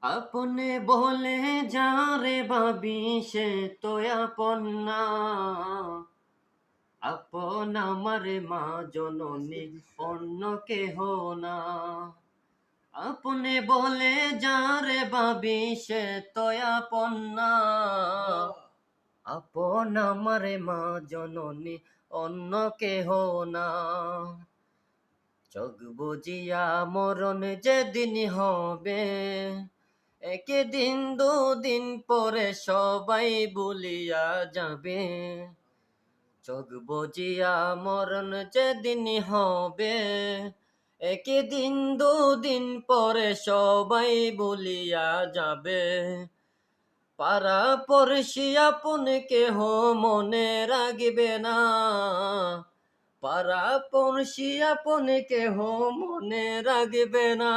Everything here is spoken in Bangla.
আপনে বলে যারে ভাবি সে তো আপন না। আপন আমার মা জননী, অন্য কেহ না। আপনে বলে যারে ভাবি সে তো আপন না। আপন আমার মা জননী, অন্য কেহ না। চোখ বুজিয়া মরণ যেদিন হবে, একদিন দুদিন পরে সবাই ভুলিয়া যাবে। চোখ বুজিয়া মরণ যেদিন হবে, একদিন দুদিন পরে সবাই ভুলিয়া যাবে। পাড়া পড়শি আপন কেহ মনে রাখবে না। পাড়া পড়শি আপন কেহ মনে রাখবে না।